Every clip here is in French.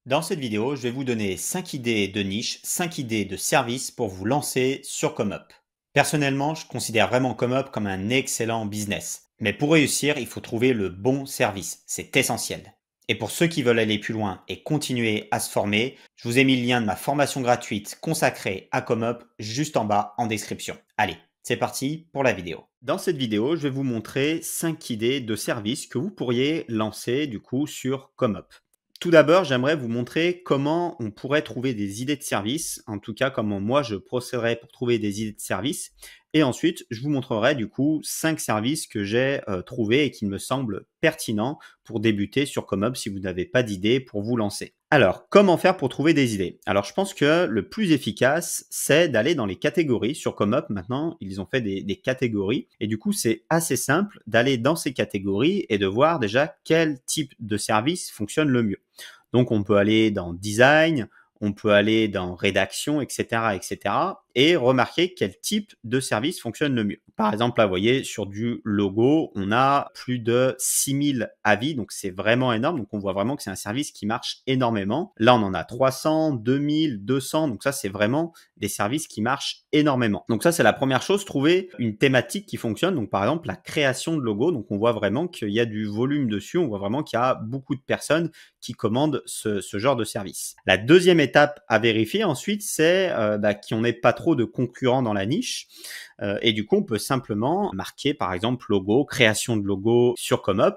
Dans cette vidéo, je vais vous donner 5 idées de niche, 5 idées de services pour vous lancer sur ComeUp. Personnellement, je considère vraiment ComeUp comme un excellent business. Mais pour réussir, il faut trouver le bon service. C'est essentiel. Et pour ceux qui veulent aller plus loin et continuer à se former, je vous ai mis le lien de ma formation gratuite consacrée à ComeUp juste en bas en description. Allez, c'est parti pour la vidéo. Dans cette vidéo, je vais vous montrer 5 idées de services que vous pourriez lancer du coup sur ComeUp. Tout d'abord, j'aimerais vous montrer comment on pourrait trouver des idées de service, en tout cas comment moi je procéderais pour trouver des idées de service. Et ensuite, je vous montrerai du coup 5 services que j'ai trouvés et qui me semblent pertinents pour débuter sur ComeUp si vous n'avez pas d'idées pour vous lancer. Alors, comment faire pour trouver des idées? Alors, je pense que le plus efficace, c'est d'aller dans les catégories. Sur ComeUp, maintenant, ils ont fait des catégories. Et du coup, c'est assez simple d'aller dans ces catégories et de voir déjà quel type de service fonctionne le mieux. Donc, on peut aller dans design, on peut aller dans rédaction, etc., etc. et remarquer quel type de service fonctionne le mieux. Par exemple, là, vous voyez, sur du logo, on a plus de 6000 avis, donc c'est vraiment énorme. Donc, on voit vraiment que c'est un service qui marche énormément. Là, on en a 300, 2000, 200. Donc, ça, c'est vraiment des services qui marchent énormément. Donc, ça, c'est la première chose, trouver une thématique qui fonctionne. Donc, par exemple, la création de logo. Donc, on voit vraiment qu'il y a du volume dessus. On voit vraiment qu'il y a beaucoup de personnes qui commandent ce genre de service. La deuxième étape à vérifier ensuite, c'est qu'on n'ait pas trop de concurrents dans la niche. Et du coup, on peut simplement marquer, par exemple, logo, création de logo sur ComeUp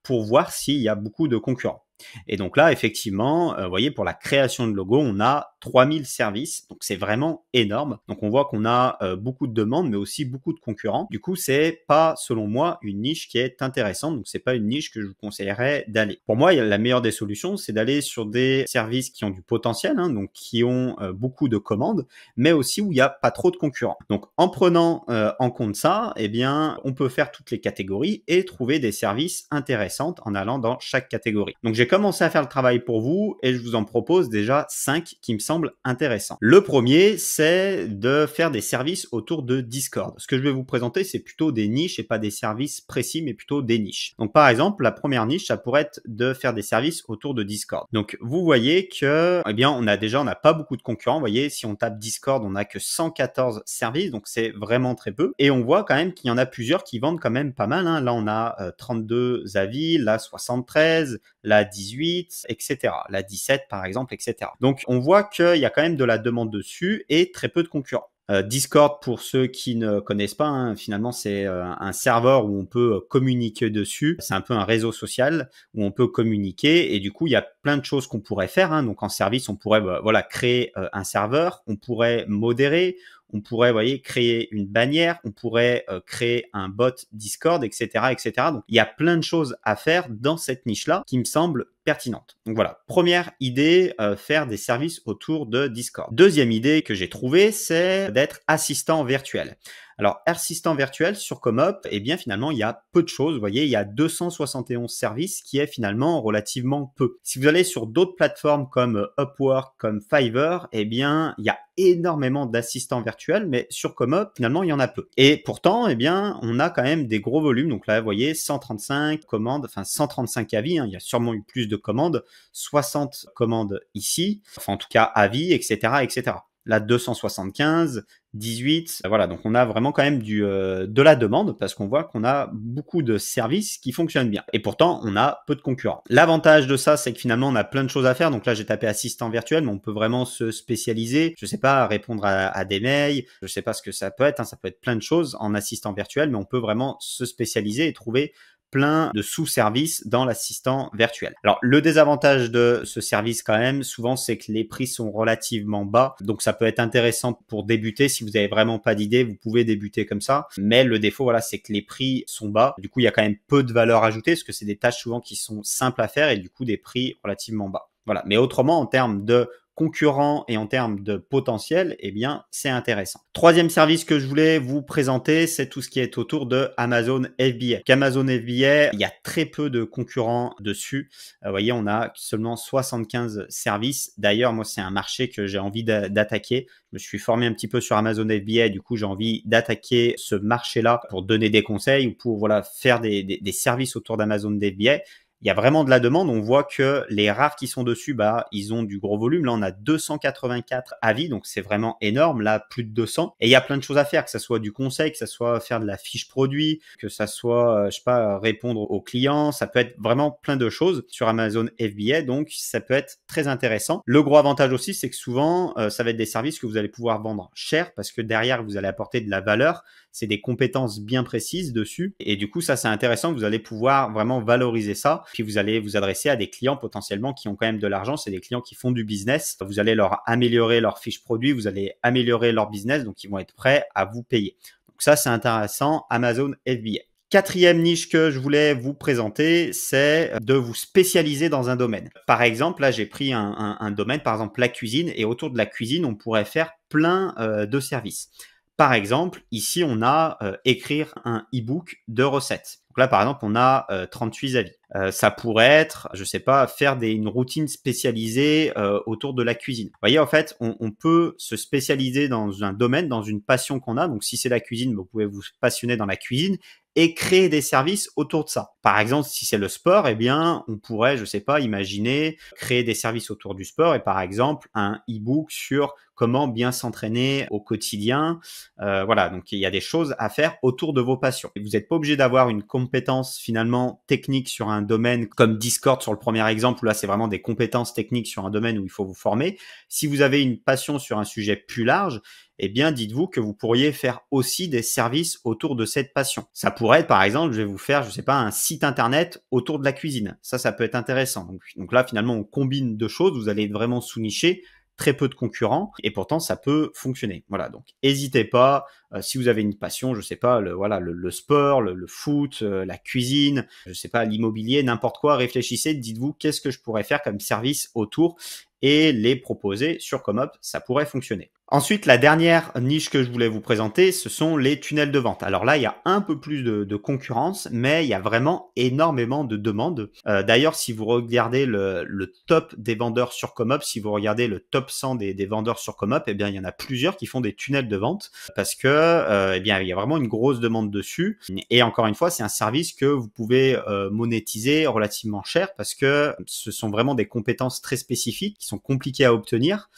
pour voir s'il y a beaucoup de concurrents. Et donc là, effectivement, vous voyez, pour la création de logo, on a 3000 services. Donc, c'est vraiment énorme. Donc, on voit qu'on a beaucoup de demandes, mais aussi beaucoup de concurrents. Du coup, c'est pas, selon moi, une niche qui est intéressante. Donc, c'est pas une niche que je vous conseillerais d'aller. Pour moi, la meilleure des solutions, c'est d'aller sur des services qui ont du potentiel, donc qui ont beaucoup de commandes, mais aussi où il n'y a pas trop de concurrents. Donc, en prenant en compte ça, eh bien, on peut faire toutes les catégories et trouver des services intéressants en allant dans chaque catégorie. Donc, j'ai commencé à faire le travail pour vous et je vous en propose déjà 5 qui me semblent intéressants. Le premier, c'est de faire des services autour de Discord. Ce que je vais vous présenter, c'est plutôt des niches et pas des services précis, mais plutôt des niches. Donc, par exemple, la première niche, ça pourrait être de faire des services autour de Discord. Donc, vous voyez que, eh bien, on n'a pas beaucoup de concurrents. Vous voyez, si on tape Discord, on n'a que 114 services, donc c'est vraiment très peu. Et on voit quand même qu'il y en a plusieurs qui vendent quand même pas mal. Là, on a 32 avis, là 73, là 18, etc. La 17 par exemple, etc. Donc on voit qu'il y a quand même de la demande dessus et très peu de concurrents. Discord, pour ceux qui ne connaissent pas, finalement c'est un serveur où on peut communiquer dessus. C'est un peu un réseau social où on peut communiquer et du coup il y a plein de choses qu'on pourrait faire. Donc en service, on pourrait créer un serveur, on pourrait modérer, on pourrait, créer une bannière, on pourrait créer un bot Discord, etc., etc. Donc, il y a plein de choses à faire dans cette niche-là qui me semblent pertinentes. Donc voilà, première idée, faire des services autour de Discord. Deuxième idée que j'ai trouvée, c'est d'être assistant virtuel. Alors, assistant virtuel sur ComeUp, eh bien finalement, il y a peu de choses. Vous voyez, il y a 271 services qui est finalement relativement peu. Si vous allez sur d'autres plateformes comme Upwork, comme Fiverr, eh bien, il y a énormément d'assistants virtuels, mais sur ComeUp, finalement, il y en a peu. Et pourtant, eh bien, on a quand même des gros volumes. Donc là, vous voyez, 135 commandes, enfin 135 avis. Il y a sûrement eu plus de commandes, 60 commandes ici, enfin en tout cas avis, etc., etc. Là, 275, 18, voilà, donc on a vraiment quand même de la demande parce qu'on voit qu'on a beaucoup de services qui fonctionnent bien. Et pourtant, on a peu de concurrents. L'avantage de ça, c'est que finalement, on a plein de choses à faire. Donc là, j'ai tapé assistant virtuel, mais on peut vraiment se spécialiser. Je sais pas, répondre à des mails. Je sais pas ce que ça peut être. Ça peut être plein de choses en assistant virtuel, mais on peut vraiment se spécialiser et trouver plein de sous-services dans l'assistant virtuel. Alors, le désavantage de ce service quand même, souvent, c'est que les prix sont relativement bas. Donc, ça peut être intéressant pour débuter. Si vous n'avez vraiment pas d'idée, vous pouvez débuter comme ça. Mais le défaut, voilà, c'est que les prix sont bas. Du coup, il y a quand même peu de valeur ajoutée parce que c'est des tâches souvent qui sont simples à faire et du coup, des prix relativement bas. Voilà. Mais autrement, en termes de concurrents et en termes de potentiel, eh bien, c'est intéressant. Troisième service que je voulais vous présenter, c'est tout ce qui est autour de Amazon FBA. Amazon FBA, il y a très peu de concurrents dessus. Vous voyez, on a seulement 75 services. D'ailleurs, moi, c'est un marché que j'ai envie d'attaquer. Je me suis formé un petit peu sur Amazon FBA. Du coup, j'ai envie d'attaquer ce marché-là pour donner des conseils ou pour faire des services autour d'Amazon FBA. Il y a vraiment de la demande. On voit que les rares qui sont dessus, bah, ils ont du gros volume. Là, on a 284 avis, donc c'est vraiment énorme. Là, plus de 200. Et il y a plein de choses à faire, que ça soit du conseil, que ça soit faire de la fiche produit, que ça soit, je sais pas, répondre aux clients. Ça peut être vraiment plein de choses sur Amazon FBA. Donc, ça peut être très intéressant. Le gros avantage aussi, c'est que souvent, ça va être des services que vous allez pouvoir vendre cher parce que derrière, vous allez apporter de la valeur. C'est des compétences bien précises dessus. Et du coup, ça, c'est intéressant. Vous allez pouvoir vraiment valoriser ça. Puis, vous allez vous adresser à des clients potentiellement qui ont quand même de l'argent. C'est des clients qui font du business. Vous allez leur améliorer leur fiche produit. Vous allez améliorer leur business. Donc, ils vont être prêts à vous payer. Donc, ça, c'est intéressant. Amazon FBA. Quatrième niche que je voulais vous présenter, c'est de vous spécialiser dans un domaine. Par exemple, là, j'ai pris un domaine, par exemple la cuisine, et autour de la cuisine, on pourrait faire plein de services. Par exemple, ici, on a écrire un e-book de recettes. Donc là, par exemple, on a 38 avis. Ça pourrait être, je sais pas, faire une routine spécialisée autour de la cuisine. Vous voyez, en fait, on peut se spécialiser dans un domaine, dans une passion qu'on a. Donc, si c'est la cuisine, vous pouvez vous passionner dans la cuisine et créer des services autour de ça. Par exemple, si c'est le sport, eh bien, on pourrait, je sais pas, imaginer créer des services autour du sport et par exemple un e-book sur comment bien s'entraîner au quotidien. Voilà, donc il y a des choses à faire autour de vos passions. Et vous n'êtes pas obligé d'avoir une compétence finalement technique sur un domaine comme Discord sur le premier exemple, où là c'est vraiment des compétences techniques sur un domaine où il faut vous former. Si vous avez une passion sur un sujet plus large, eh bien, dites-vous que vous pourriez faire aussi des services autour de cette passion. Ça pourrait être, par exemple, je vais vous faire, je sais pas, un site internet autour de la cuisine. Ça peut être intéressant. Donc là, finalement, on combine deux choses. Vous allez être vraiment sous-niché, très peu de concurrents, et pourtant, ça peut fonctionner. Voilà. Donc, n'hésitez pas. Si vous avez une passion, je sais pas, le sport, le foot, la cuisine, je sais pas, l'immobilier, n'importe quoi, réfléchissez, dites-vous qu'est-ce que je pourrais faire comme service autour et les proposer sur Comop, ça pourrait fonctionner. Ensuite, la dernière niche que je voulais vous présenter, ce sont les tunnels de vente. Alors là, il y a un peu plus de concurrence, mais il y a vraiment énormément de demandes. D'ailleurs, si vous regardez le top des vendeurs sur Comop, si vous regardez le top 100 des vendeurs sur Comop, eh bien, il y en a plusieurs qui font des tunnels de vente parce que, eh bien, il y a vraiment une grosse demande dessus. Et encore une fois, c'est un service que vous pouvez monétiser relativement cher parce que ce sont vraiment des compétences très spécifiques qui sont compliquées à obtenir.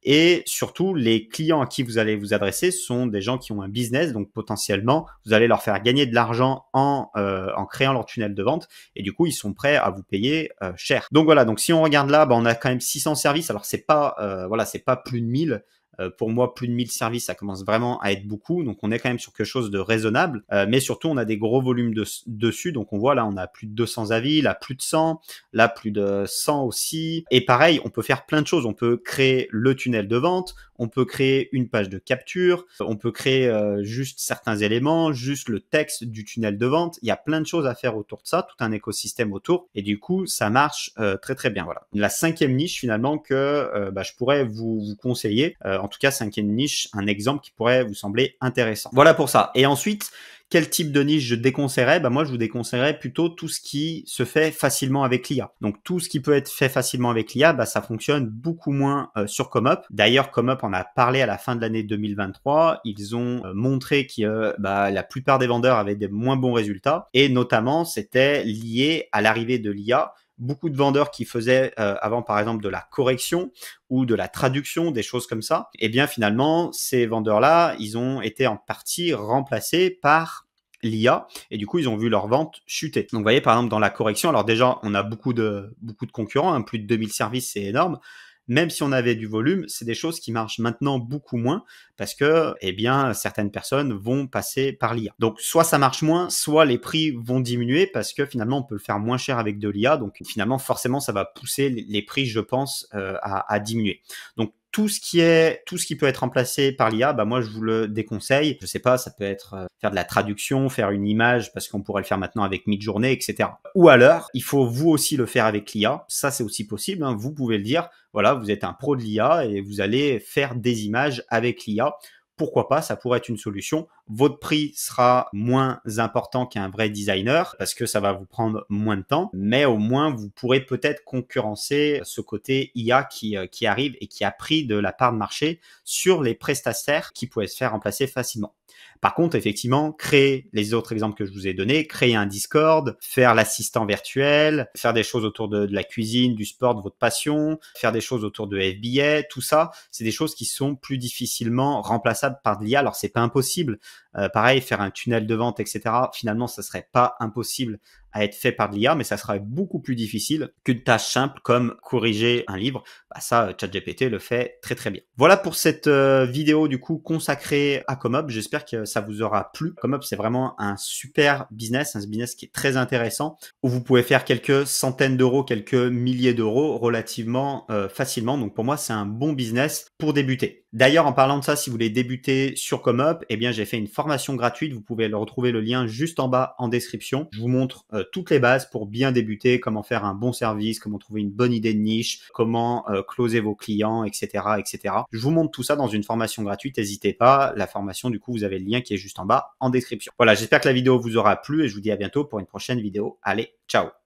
Et surtout, les clients à qui vous allez vous adresser sont des gens qui ont un business, donc potentiellement, vous allez leur faire gagner de l'argent en créant leur tunnel de vente, et du coup, ils sont prêts à vous payer cher. Donc voilà, donc si on regarde là, bah, on a quand même 600 services. Alors c'est pas, voilà, c'est pas plus de 1000. Pour moi, plus de 1000 services, ça commence vraiment à être beaucoup. Donc, on est quand même sur quelque chose de raisonnable. Mais surtout, on a des gros volumes dessus. Donc, on voit là, on a plus de 200 avis, là, plus de 100, là, plus de 100 aussi. Et pareil, on peut faire plein de choses. On peut créer le tunnel de vente, on peut créer une page de capture, on peut créer juste certains éléments, juste le texte du tunnel de vente. Il y a plein de choses à faire autour de ça, tout un écosystème autour. Et du coup, ça marche très, très bien. Voilà. La cinquième niche, finalement, que je pourrais vous conseiller, en tout cas, cinquième niche, un exemple qui pourrait vous sembler intéressant. Voilà pour ça. Et ensuite, quel type de niche je déconseillerais? Moi, je vous déconseillerais plutôt tout ce qui se fait facilement avec l'IA. Donc, tout ce qui peut être fait facilement avec l'IA, ça fonctionne beaucoup moins sur Comop. D'ailleurs, Comop en a parlé à la fin de l'année 2023. Ils ont montré que la plupart des vendeurs avaient des moins bons résultats. Et notamment, c'était lié à l'arrivée de l'IA. Beaucoup de vendeurs qui faisaient avant, par exemple, de la correction ou de la traduction, des choses comme ça, eh bien, finalement, ces vendeurs-là, ils ont été en partie remplacés par l'IA et du coup, ils ont vu leurs ventes chuter. Donc, vous voyez, par exemple, dans la correction, alors déjà, on a beaucoup de concurrents, plus de 2000 services, c'est énorme. Même si on avait du volume, c'est des choses qui marchent maintenant beaucoup moins parce que, eh bien, certaines personnes vont passer par l'IA. Donc, soit ça marche moins, soit les prix vont diminuer parce que finalement, on peut le faire moins cher avec de l'IA. Donc, finalement, forcément, ça va pousser les prix, je pense, à diminuer. Donc, tout ce qui peut être remplacé par l'IA, moi je vous le déconseille. Je sais pas, ça peut être faire de la traduction, faire une image parce qu'on pourrait le faire maintenant avec Midjourney, etc. Ou alors, il faut vous aussi le faire avec l'IA. Ça, c'est aussi possible. Vous pouvez le dire. Voilà, vous êtes un pro de l'IA et vous allez faire des images avec l'IA. Pourquoi pas, ça pourrait être une solution. votre prix sera moins important qu'un vrai designer parce que ça va vous prendre moins de temps, mais au moins vous pourrez peut-être concurrencer ce côté IA qui arrive et qui a pris de la part de marché sur les prestataires qui pouvaient se faire remplacer facilement. Par contre, effectivement, créer les autres exemples que je vous ai donnés, créer un Discord, faire l'assistant virtuel, faire des choses autour de la cuisine, du sport, de votre passion, faire des choses autour de FBA, tout ça, c'est des choses qui sont plus difficilement remplaçables par de l'IA. Alors, c'est pas impossible. Pareil, faire un tunnel de vente, etc. Finalement, ça serait pas impossible à être fait par de l'IA, mais ça serait beaucoup plus difficile qu'une tâche simple comme corriger un livre. Bah ça, ChatGPT le fait très très bien. Voilà pour cette vidéo du coup consacrée à Comop. J'espère que ça vous aura plu. Comop, c'est vraiment un super business, un business qui est très intéressant, où vous pouvez faire quelques centaines d'euros, quelques milliers d'euros relativement facilement. Donc pour moi, c'est un bon business pour débuter. D'ailleurs, en parlant de ça, si vous voulez débuter sur Comop, eh bien j'ai fait une formation gratuite. Vous pouvez retrouver le lien juste en bas en description. Je vous montre toutes les bases pour bien débuter, comment faire un bon service, comment trouver une bonne idée de niche, comment closer vos clients, etc., etc. Je vous montre tout ça dans une formation gratuite. N'hésitez pas. La formation, du coup, vous avez le lien qui est juste en bas en description. Voilà, j'espère que la vidéo vous aura plu et je vous dis à bientôt pour une prochaine vidéo. Allez, ciao!